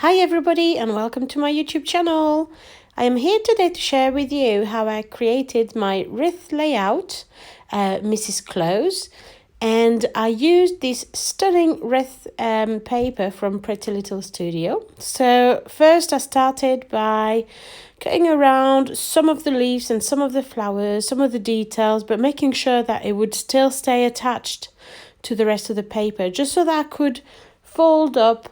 Hi everybody and welcome to my YouTube channel. I am here today to share with you how I created my wreath layout, Mrs Claus, and I used this stunning wreath paper from Pretty Little Studio. So first I started by cutting around some of the leaves and some of the flowers, some of the details, but making sure that it would still stay attached to the rest of the paper, just so that I could fold up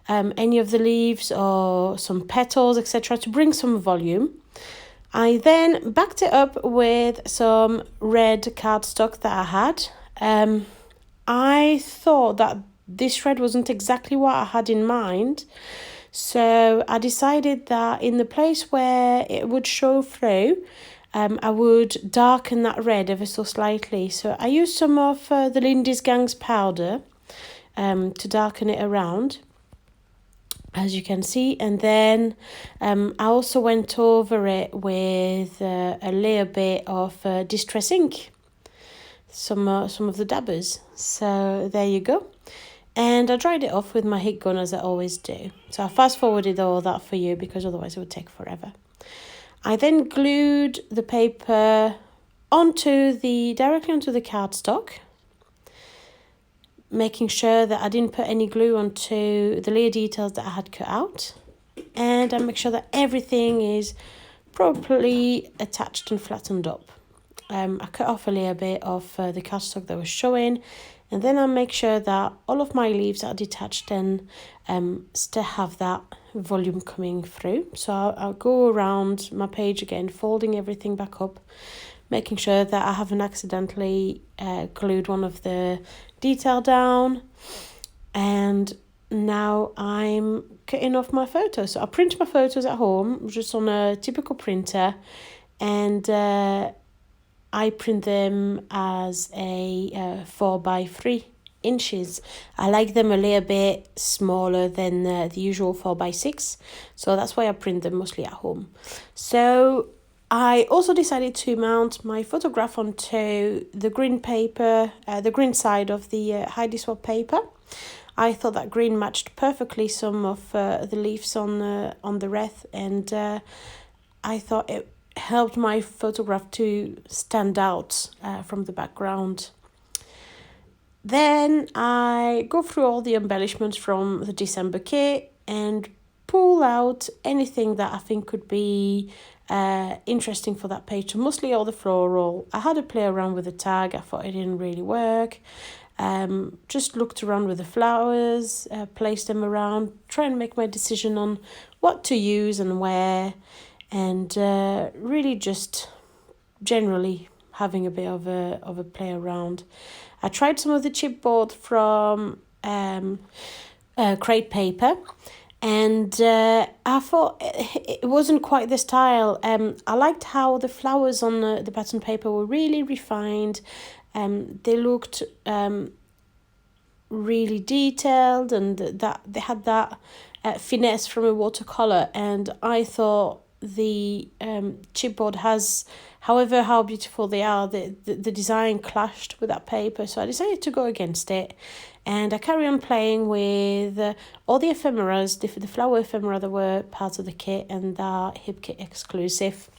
any of the leaves or some petals, etc., to bring some volume. I then backed it up with some red cardstock that I had. I thought that this red wasn't exactly what I had in mind, so I decided that in the place where it would show through, I would darken that red ever so slightly. So I used some of the Lindy's Gang's powder to darken it around, as you can see, and then I also went over it with a little bit of distress ink, some of the dabbers. So there you go, and I dried it off with my heat gun as I always do. So I fast forwarded all that for you because otherwise it would take forever. I then glued the paper directly onto the cardstock, making sure that I didn't put any glue onto the layer details that I had cut out, and I make sure that everything is properly attached and flattened up. I cut off a little bit of the cardstock that was showing, and then I make sure that all of my leaves are detached and still have that volume coming through. So I'll go around my page again, folding everything back up, making sure that I haven't accidentally glued one of the detail down. And now I'm cutting off my photos. So I print my photos at home just on a typical printer, and I print them as a 4x3 inches. I like them a little bit smaller than the usual 4x6, so that's why I print them mostly at home. So I also decided to mount my photograph onto the green paper, the green side of the Heidi Swap paper. I thought that green matched perfectly some of the leaves on the wreath, and I thought it helped my photograph to stand out from the background. Then I go through all the embellishments from the December kit and pull out anything that I think could be interesting for that page. So mostly all the floral. I had to play around with the tag. I thought it didn't really work. Just looked around with the flowers, placed them around, try and make my decision on what to use and where, and really just generally having a bit of a play around. I tried some of the chipboard from crepe paper, and I thought it wasn't quite the style. I liked how the flowers on the pattern paper were really refined. They looked really detailed, and that they had that finesse from a watercolor. And I thought the chipboard has, however how beautiful they are, the design clashed with that paper, so I decided to go against it, and I carry on playing with all the ephemeras, the flower ephemera that were part of the kit and that hip kit exclusive.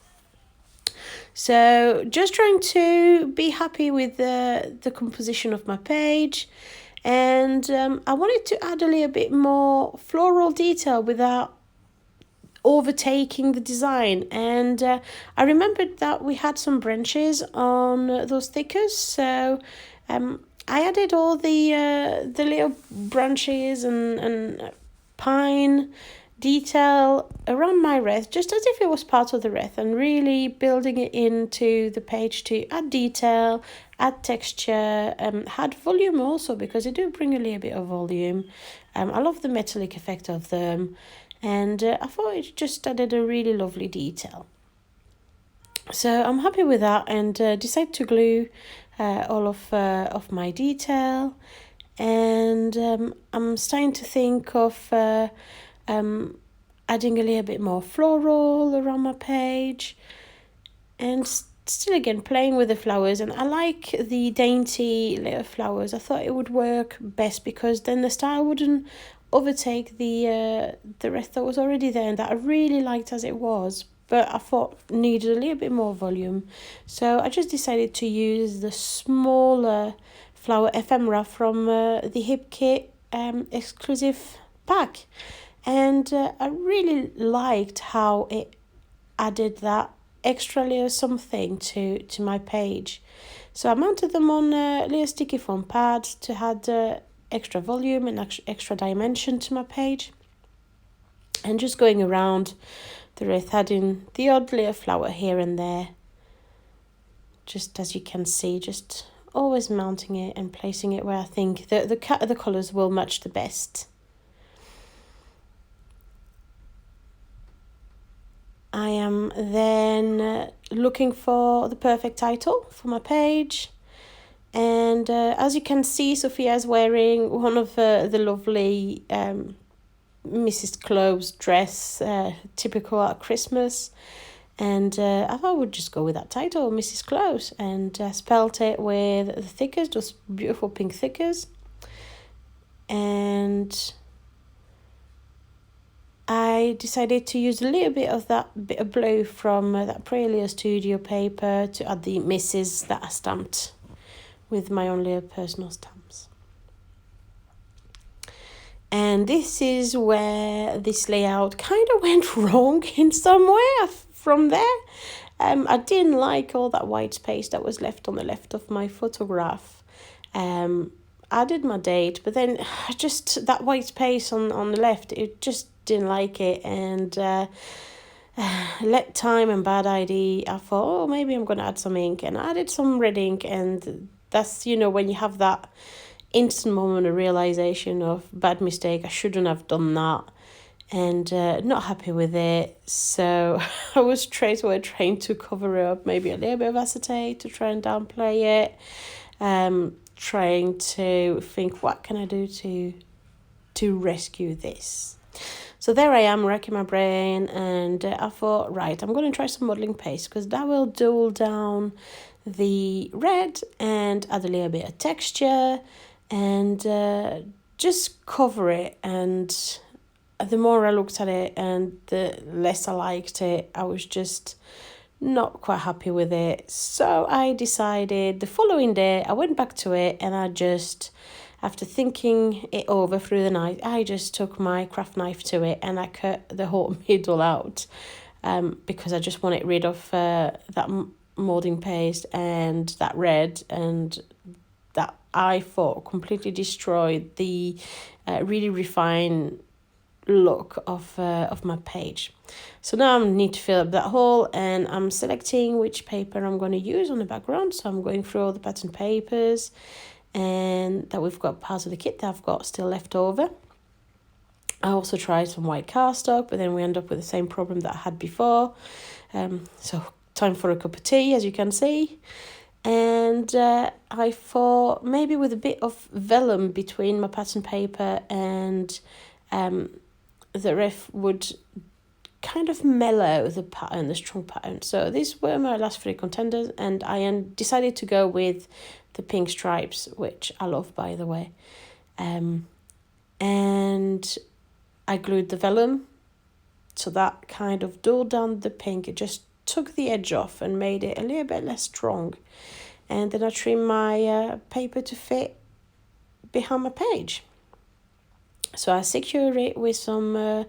So just trying to be happy with the composition of my page, and I wanted to add a little bit more floral detail without overtaking the design. And I remembered that we had some branches on those stickers, so I added all the little branches and pine detail around my wreath, just as if it was part of the wreath, and really building it into the page to add detail, add texture, add volume also, because they do bring a little bit of volume. I love the metallic effect of them, and I thought it just added a really lovely detail. So I'm happy with that, and decided to glue all of my detail, and I'm starting to think of adding a little bit more floral around my page, and still again playing with the flowers. And I like the dainty little flowers. I thought it would work best because then the style wouldn't overtake the wreath that was already there and that I really liked as it was, but I thought needed a little bit more volume. So I just decided to use the smaller flower ephemera from the Hip Kit exclusive pack. And I really liked how it added that extra layer something to my page. So I mounted them on little sticky foam pads to add extra volume and extra dimension to my page. And just going around the wreath, adding the odd layer flower here and there. Just as you can see, just always mounting it and placing it where I think the colours will match the best. I am then looking for the perfect title for my page. And as you can see, Sophia is wearing one of the lovely Mrs Claus dress, typical at Christmas. And I thought I would just go with that title, Mrs Claus, and spelt it with the thickers, those beautiful pink thickers. And I decided to use a little bit of that bit of blue from that Praelia Studio paper to add the Mrs that I stamped with my own little personal stamps. And this is where this layout kind of went wrong in some way from there. I didn't like all that white space that was left on the left of my photograph. I did my date, but then just that white space on the left, it just didn't like it, and let time and bad idea, I thought, oh, maybe I'm going to add some ink, and I added some red ink, and that's, you know, when you have that instant moment of realization of bad mistake, I shouldn't have done that, and not happy with it. So I was straight away trying to cover up, maybe a little bit of acetate to try and downplay it, trying to think, what can I do to rescue this? So there I am, racking my brain, and I thought, right, I'm going to try some modelling paste, because that will dull down the red and add a little bit of texture and just cover it. And the more I looked at it and the less I liked it, I was just not quite happy with it. So I decided the following day, I went back to it, and I just, after thinking it over through the night, I just took my craft knife to it and I cut the whole middle out, because I just wanted rid of that moulding paste and that red, and that I thought completely destroyed the really refined look of my page. So now I need to fill up that hole, and I'm selecting which paper I'm going to use on the background. So I'm going through all the pattern papers, and that we've got parts of the kit that I've got still left over. I also tried some white cardstock, but then we end up with the same problem that I had before. So time for a cup of tea, as you can see. And I thought maybe with a bit of vellum between my pattern paper and the ref would kind of mellow the pattern, the strong pattern. So these were my last three contenders, and I decided to go with the pink stripes, which I love, by the way. And I glued the vellum, so that kind of dulled down the pink. It just took the edge off and made it a little bit less strong. And then I trimmed my paper to fit behind my page. So I secure it with some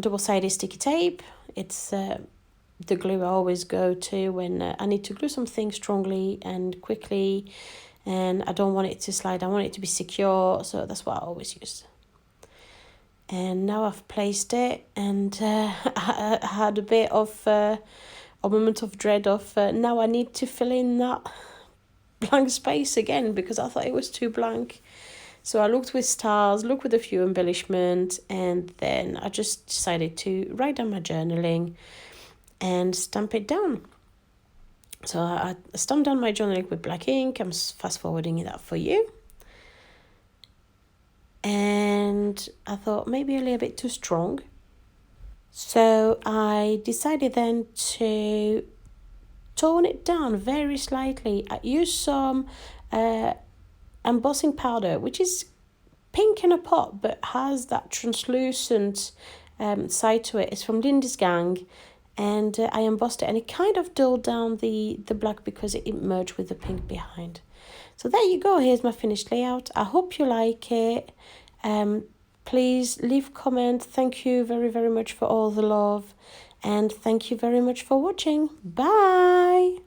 double-sided sticky tape. It's the glue I always go to when I need to glue something strongly and quickly, and I don't want it to slide. I want it to be secure, so that's what I always use. And now I've placed it, and I had a bit of a moment of dread of now I need to fill in that blank space again, because I thought it was too blank. So I looked with stars, looked with a few embellishments, and then I just decided to write down my journaling and stamp it down. So I stamped down my journaling with black ink. I'm fast forwarding that for you. And I thought maybe a little bit too strong. So I decided then to tone it down very slightly. I used some embossing powder, which is pink in a pot but has that translucent side to it. It's from Lindy's Gang, and I embossed it, and it kind of dulled down the black because it merged with the pink behind. So there you go. Here's my finished layout. I hope you like it. Please leave a comment. Thank you very, very much for all the love, and thank you very much for watching. Bye.